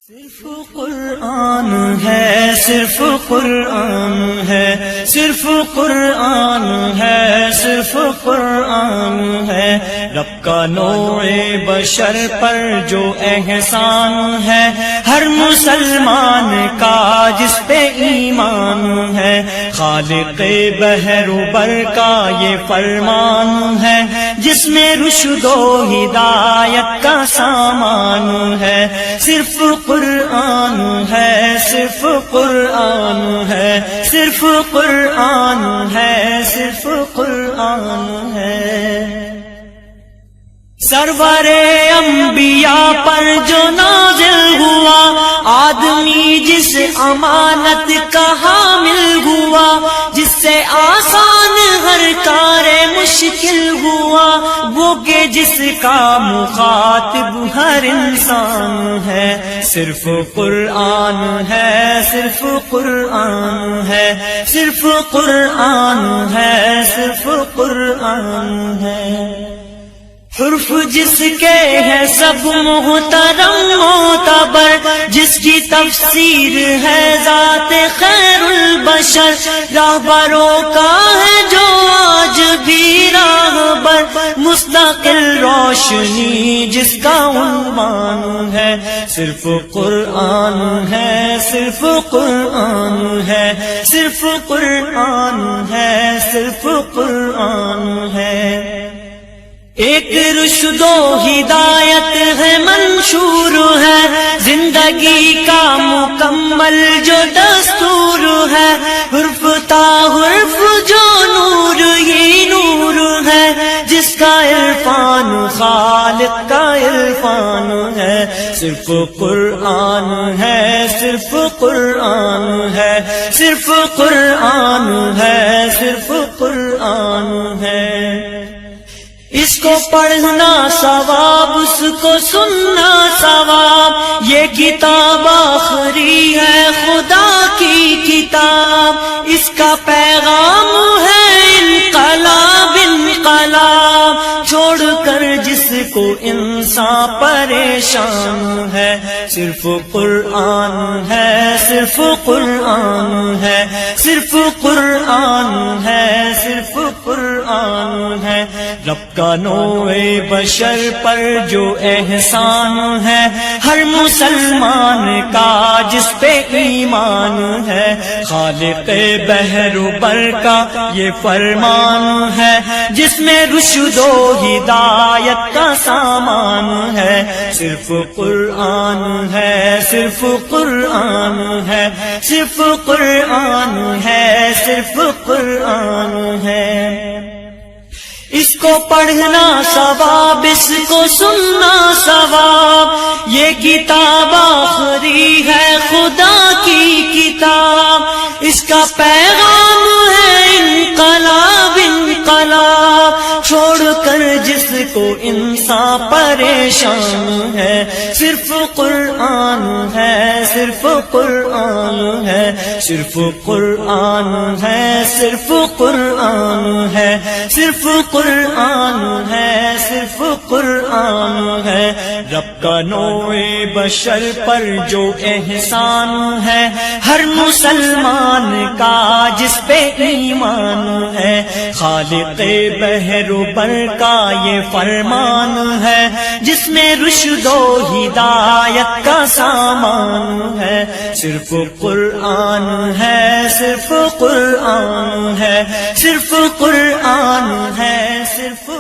صرف قرآن ہے، صرف قرآن ہے، صرف قرآن ہے، صرف قرآن ہے۔ رب کا نوع بشر پر جو احسان ہے، ہر مسلمان کا جس پہ ایمان ہے، خالق بحر و بر کا یہ فرمان ہے، جس میں رشد و ہدایت کا سامان ہے۔ صرف قرآن ہے، صرف قرآن ہے، صرف قرآن ہے، صرف قرآن ہے۔ سرور انبیاء پر جو نازل ہوا، آدمی جس امانت کا حامل ہوا، جس سے آسان ہر کار مشکل ہوا، وہ کہ جس کا مخاطب ہر انسان ہے۔ صرف قرآن ہے، صرف قرآن ہے، صرف قرآن ہے، صرف قرآن ہے۔ حرف جس کے ہے سب محترم معتبر، جس کی تفسیر ہے ذات خیر البشر، راہبروں کا ہے جو آج بھی راہبر، مستقل روشنی جس کا عنوان ہے۔ صرف قرآن ہے، صرف قرآن ہے، صرف قرآن ہے، صرف قرآن ہے۔ ایک رشد و ہدایت ہے منشور ہے، زندگی کا مکمل جو دستور ہے، حرف تا حرف جو نور ہی نور ہے، جس کا عرفان خالق کا عرفان ہے۔ صرف قرآن ہے، صرف قرآن ہے، صرف قرآن ہے، صرف قرآن ہے۔ اس کو پڑھنا ثواب، اس کو سننا ثواب، یہ کتاب آخری ہے خدا کی کتاب، اس کا پیغام ہے انقلاب انقلاب، چھوڑ کر جس کو انسان پریشان ہے۔ صرف قرآن ہے، صرف قرآن ہے، صرف قرآن ہے، صرف قرآن ہے۔ رب کا نوع بشر پر جو احسان ہے، ہر مسلمان کا جس پہ ایمان ہے، خالق بحر و بر کا یہ فرمان ہے، جس میں رشد و ہدایت کا سامان ہے۔ صرف قرآن ہے، صرف قرآن ہے، صرف قرآن ہے، صرف قرآن ہے۔ اس کو پڑھنا ثواب، اس کو سننا ثواب، یہ کتاب آخری ہے خدا کی کتاب، اس کا پیغام ہے انقلاب انقلاب، چھوڑ کر جس کو انسان پریشان ہے۔ صرف قرآن ہے، صرف قرآن ہے، صرف قرآن ہے، صرف قرآن ہے، صرف قرآن ہے، صرف قرآن ہے۔ رب کا نوع بشر پر جو احسان ہے، ہر مسلمان کا جس پہ ایمان ہے، خالق بحر و بر کا یہ فرمان ہے، جس میں رشد و ہدایت کا سامان ہے۔ صرف قرآن ہے، صرف قرآن ہے، صرف قرآن ہے، صرف